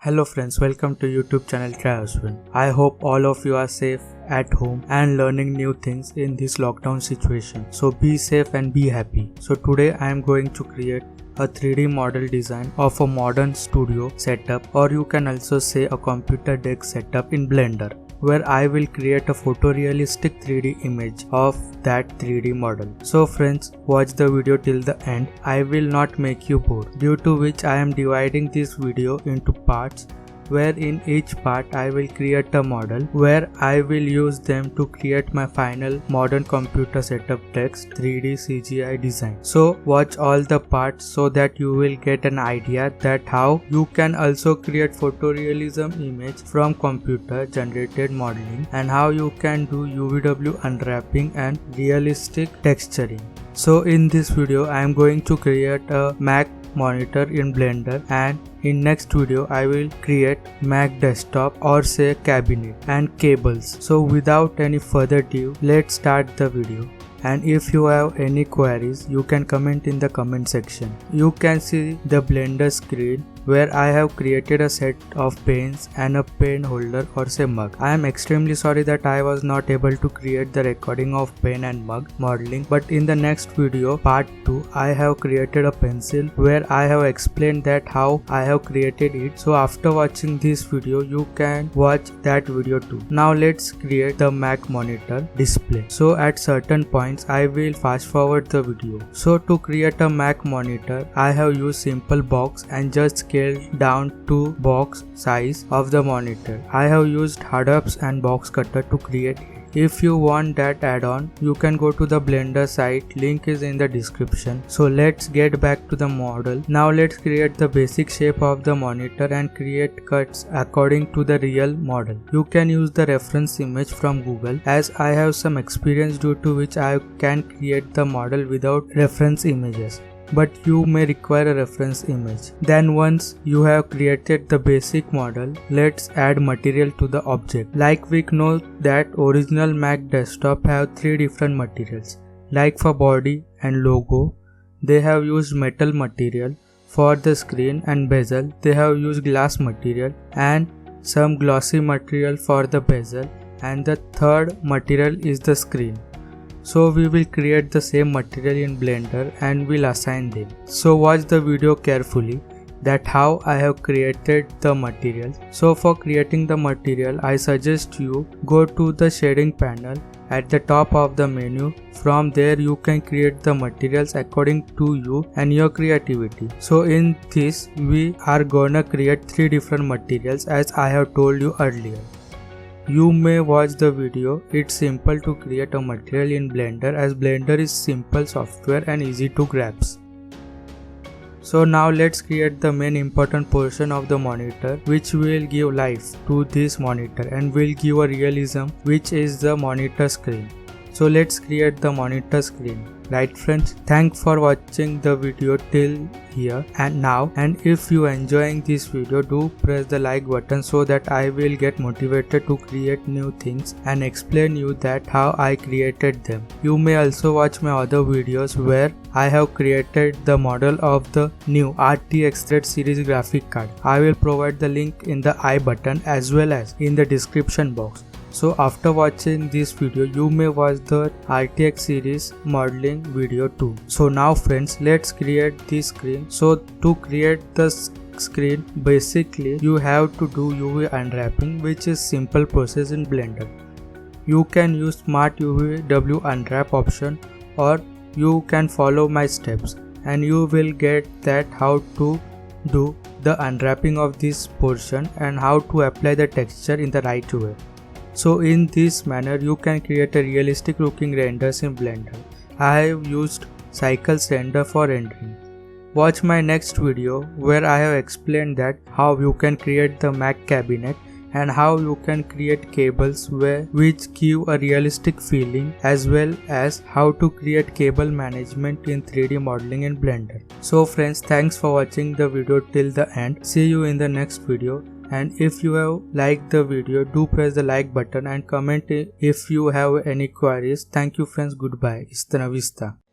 Hello friends, welcome to YouTube channel Trioswin. I hope all of you are safe at home and learning new things in this lockdown situation. So be safe and be happy. So today I am going to create a 3D model design of a modern studio setup, or you can also say a computer desk setup in Blender, where I will create a photorealistic 3D image of that 3D model. So friends, watch the video till the end. I will not make you bored, due to which I am dividing this video into parts, where in each part I will create a model where I will use them to create my final modern computer setup text 3D CGI design. So watch all the parts so that you will get an idea that how you can also create photorealism image from computer generated modeling, and how you can do UVW unwrapping and realistic texturing. So in this video I am going to create a Mac monitor in Blender, and in next video I will create Mac desktop or say cabinet and cables. So without any further ado, let's start the video. And if you have any queries, you can comment in the comment section. You can see the Blender screen where I have created a set of pens and a pen holder or say mug. I am extremely sorry that I was not able to create the recording of pen and mug modeling, but in the next video part 2 I have created a pencil where I have explained that how I have created it. So after watching this video you can watch that video too. Now let's create the Mac monitor display. So at certain points I will fast forward the video. So to create a Mac monitor I have used simple box and just scaled down to box size of the monitor. I have used HUDups and box cutter to create it. If you want that add-on, you can go to the Blender site, link is in the description. So let's get back to the model. Now let's create the basic shape of the monitor and create cuts according to the real model. You can use the reference image from Google, as I have some experience due to which I can create the model without reference images, but you may require a reference image. Then once you have created the basic model, let's add material to the object. Like we know that original Mac desktop have 3 different materials. Like for body and logo, they have used metal material. For the screen and bezel, they have used glass material and some glossy material for the bezel, and the third material is the screen. So we will create the same material in Blender and will assign them. So watch the video carefully that how I have created the materials. So for creating the material, I suggest you go to the shading panel at the top of the menu. From there you can create the materials according to you and your creativity. So in this we are gonna create 3 different materials as I have told you earlier. You may watch the video. It's simple to create a material in Blender, as Blender is simple software and easy to grasp. So now let's create the main important portion of the monitor, which will give life to this monitor and will give a realism, which is the monitor screen. So let's create the monitor screen. Right friends, thanks for watching the video till here and now, and if you enjoying this video, do press the like button so that I will get motivated to create new things and explain you that how I created them. You may also watch my other videos where I have created the model of the new RTX Thread series graphic card. I will provide the link in the I button as well as in the description box. So after watching this video, you may watch the RTX series modeling video too. So now friends, let's create this screen. So to create the screen, basically you have to do UV unwrapping, which is simple process in Blender. You can use Smart UVW unwrap option, or you can follow my steps and you will get that how to do the unwrapping of this portion and how to apply the texture in the right way. So in this manner you can create a realistic looking renders in Blender. I have used Cycles render for rendering. Watch my next video where I have explained that how you can create the Mac cabinet and how you can create cables which give a realistic feeling, as well as how to create cable management in 3D modeling in Blender. So friends, thanks for watching the video till the end. See you in the next video. And if you have liked the video, do press the like button and comment if you have any queries. Thank you friends, goodbye, hasta la vista.